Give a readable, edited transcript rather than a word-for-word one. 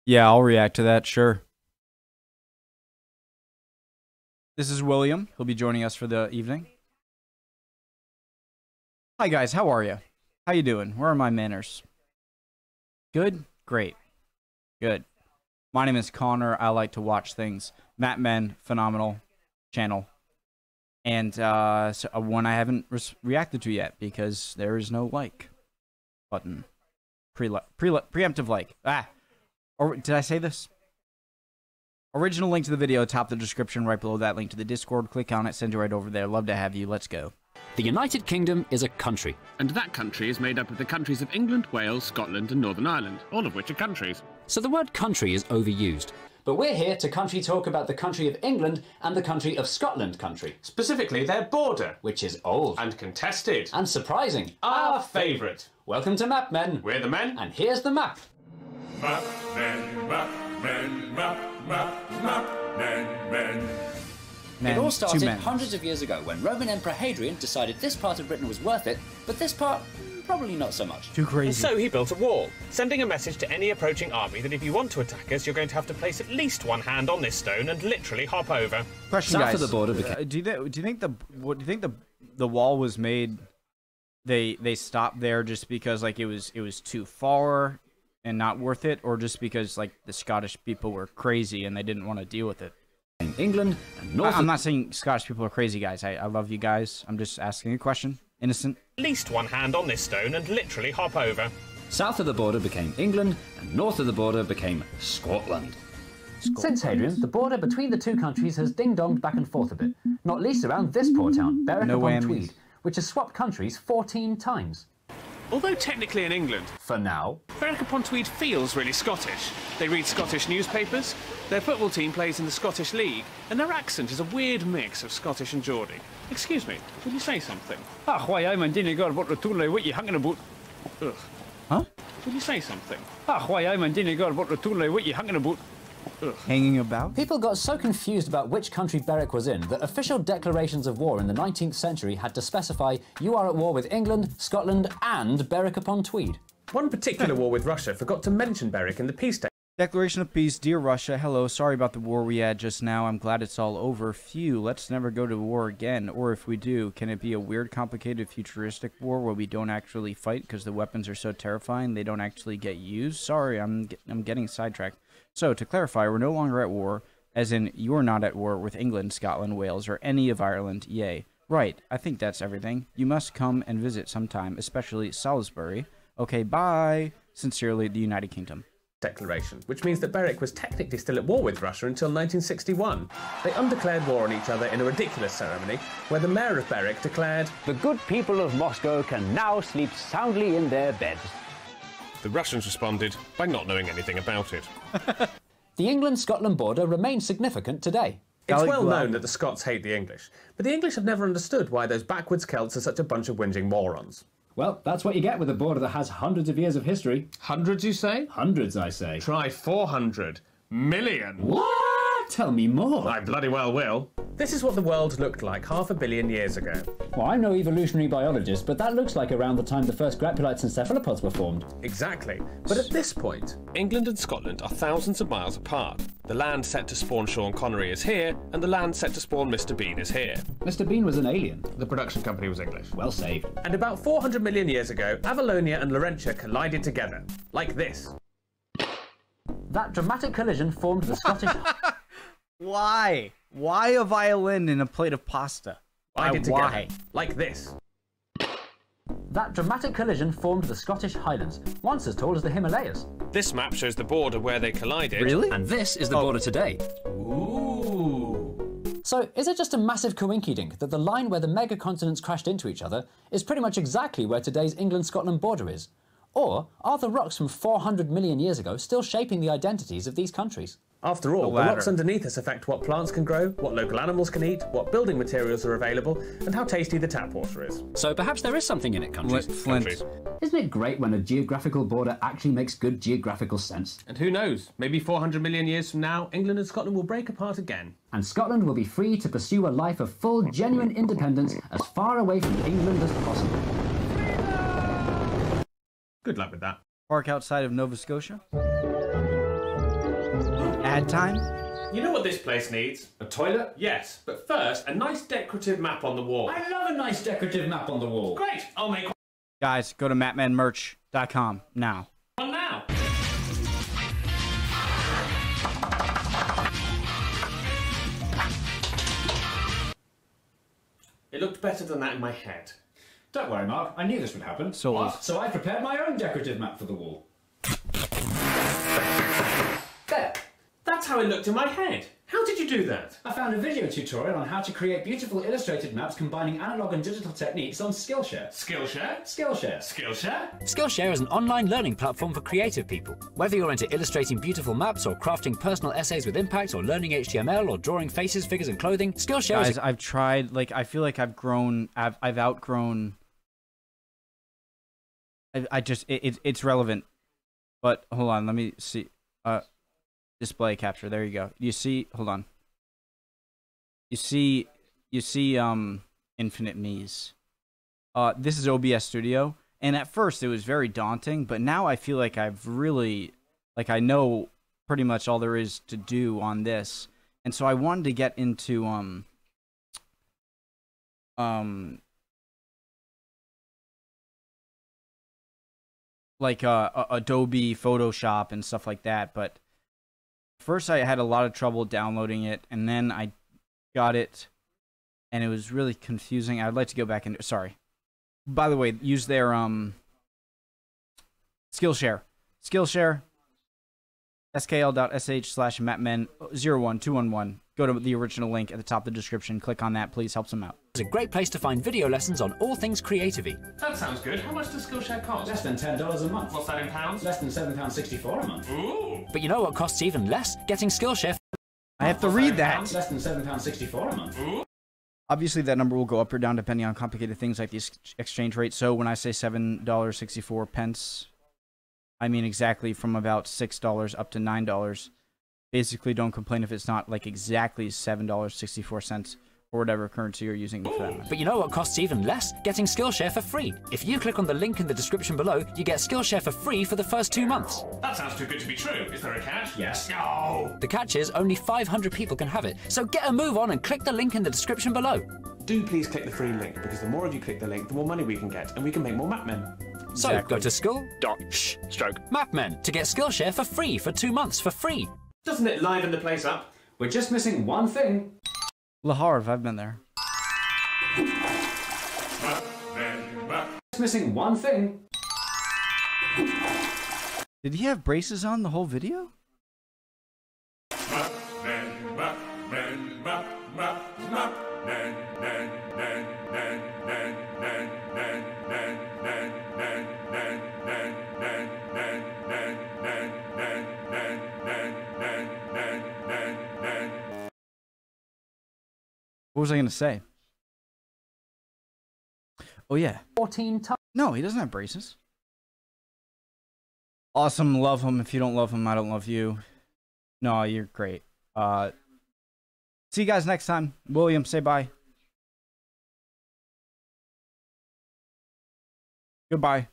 Yeah, I'll react to that, sure. This is William. He'll be joining us for the evening. Hi guys, how are you? How you doing? Where are my manners? Good? Great. Good. My name is Connor. I like to watch things. Matt Men, phenomenal channel. And one I haven't reacted to yet because there is no like button. Preemptive like. Or did I say this? Original link to the video, top of the description, right below that link to the Discord. Click on it, send you right over there. Love to have you. Let's go. The United Kingdom is a country. And that country is made up of the countries of England, Wales, Scotland and Northern Ireland, all of which are countries. So the word country is overused. But we're here to country talk about the country of England and the country of Scotland country. Specifically their border. Which is old. And contested. And surprising. Our favourite. Welcome to Map Men. We're the men. And here's the map. Map Men, Map Men, Map, Map, Map Men, Men. It all started hundreds of years ago when Roman Emperor Hadrian decided this part of Britain was worth it, but this part, probably not so much. Too crazy. And so he built a wall, sending a message to any approaching army that if you want to attack us, you're going to have to place at least one hand on this stone and literally hop over. Question, South guys. of the border do you think the wall was made? They stopped there just because like it was too far and not worth it, or just because like the Scottish people were crazy and they didn't want to deal with it? In England and North. I'm not saying Scottish people are crazy, guys. I love you guys. I'm just asking a question. Innocent. At least one hand on this stone and literally hop over. South of the border became England, and north of the border became Scotland. Since Hadrian, the border between the two countries has ding-donged back and forth a bit, not least around this poor town, Berwick-upon-Tweed, which has swapped countries 14 times. Although technically in England, For now. Berwick-upon-Tweed feels really Scottish. They read Scottish newspapers, their football team plays in the Scottish League, and their accent is a weird mix of Scottish and Geordie. Excuse me, would you say something? Why, I'm Dini God, what what you hanging about? Ugh. Huh? Would you say something? Why, I'm Dini God, what what you hanging about? Ugh. Hanging about? People got so confused about which country Berwick was in that official declarations of war in the 19th century had to specify you are at war with England, Scotland and Berwick-upon-Tweed. One particular war with Russia forgot to mention Berwick in the peace Declaration of Peace. Dear Russia, hello. Sorry about the war we had just now. I'm glad it's all over. Phew, let's never go to war again. Or if we do, can it be a weird, complicated, futuristic war where we don't actually fight because the weapons are so terrifying they don't actually get used? Sorry, I'm getting sidetracked. So, to clarify, we're no longer at war, as in you're not at war with England, Scotland, Wales, or any of Ireland. Yay. Right, I think that's everything. You must come and visit sometime, especially Salisbury. Okay, bye. Sincerely, the United Kingdom. Declaration, which means that Berwick was technically still at war with Russia until 1961. They undeclared war on each other in a ridiculous ceremony where the mayor of Berwick declared, The good people of Moscow can now sleep soundly in their beds. The Russians responded by not knowing anything about it. The England-Scotland border remains significant today. It's well known that the Scots hate the English, but the English have never understood why those backwards Celts are such a bunch of whinging morons. Well, that's what you get with a border that has hundreds of years of history. Hundreds, you say? Hundreds, I say. Try 400 million. What? Tell me more. I bloody well will. This is what the world looked like 500 million years ago. Well, I'm no evolutionary biologist, but that looks like around the time the first grapulites and cephalopods were formed. Exactly. But at this point, England and Scotland are thousands of miles apart. The land set to spawn Sean Connery is here, and the land set to spawn Mr. Bean is here. Mr. Bean was an alien. The production company was English. Well saved. And about 400 million years ago, Avalonia and Laurentia collided together. Like this. That dramatic collision formed the Scottish... Why? Why a violin in a plate of pasta? Collided Why? together. Like this. That dramatic collision formed the Scottish Highlands, once as tall as the Himalayas. This map shows the border where they collided. Really? And this is the border today. Ooh. So, is it just a massive coinkydink that the line where the megacontinents crashed into each other is pretty much exactly where today's England-Scotland border is? Or are the rocks from 400 million years ago still shaping the identities of these countries? After all, the rocks underneath us affect what plants can grow, what local animals can eat, what building materials are available, and how tasty the tap water is. So perhaps there is something in it, countries. Flint. Isn't it great when a geographical border actually makes good geographical sense? And who knows, maybe 400 million years from now, England and Scotland will break apart again. And Scotland will be free to pursue a life of full, genuine independence as far away from England as possible. Good luck with that. Park outside of Nova Scotia. Ad time? You know what this place needs? A toilet? Yes, but first, a nice decorative map on the wall. I love a nice decorative map on the wall. Great, I'll make Guys, go to mapmenmerch.com now. one now. It looked better than that in my head. Don't worry, Mark. I knew this would happen. Sold. So I prepared my own decorative map for the wall. There. That's how it looked in my head. How did you do that? I found a video tutorial on how to create beautiful illustrated maps combining analog and digital techniques on Skillshare. Skillshare? Skillshare. Skillshare? Skillshare is an online learning platform for creative people. Whether you're into illustrating beautiful maps or crafting personal essays with impact or learning HTML or drawing faces, figures and clothing, Skillshare Guys, I've tried, like, I feel like I've outgrown... It's relevant. But, hold on, let me see. Display capture, there you go. You see, hold on. You see, Infinite Me's. This is OBS Studio, and at first it was very daunting, but now I feel like I've really, like, I know pretty much all there is to do on this, and so I wanted to get into, like, Adobe Photoshop and stuff like that, but first I had a lot of trouble downloading it, and then I got it, and it was really confusing. I'd like to go back and... Sorry. By the way, use their, Skillshare. Skillshare. skl.sh/mapmen01211. Go to the original link at the top of the description. Click on that, please. Helps them out. is a great place to find video lessons on all things creative-y. That sounds good. How much does Skillshare cost? Less than $10 a month. What's that in pounds? Less than £7.64 a month. Ooh! But you know what costs even less? Getting Skillshare. I have to read that. Less than £7.64 a month. Ooh! Obviously, that number will go up or down depending on complicated things like the exchange rate. So when I say $7.64, I mean exactly from about $6 up to $9. Basically, don't complain if it's not like exactly $7.64 or whatever currency you're using for that. But you know what costs even less? Getting Skillshare for free. If you click on the link in the description below, you get Skillshare for free for the first 2 months. That sounds too good to be true. Is there a catch? Yes. No! The catch is only 500 people can have it, so get a move on and click the link in the description below. Do please click the free link, because the more of you click the link, the more money we can get, and we can make more mapmen. So Exactly. go to skill.sh/mapmen to get Skillshare for free for 2 months for free. Doesn't it liven the place up? We're just missing one thing. Le Havre, I've been there. Just missing one thing. Did he have braces on the whole video? What was I going to say? Oh, yeah. 14 times. No, he doesn't have braces. Awesome. Love him. If you don't love him, I don't love you. No, you're great. See you guys next time. William, say bye. Goodbye.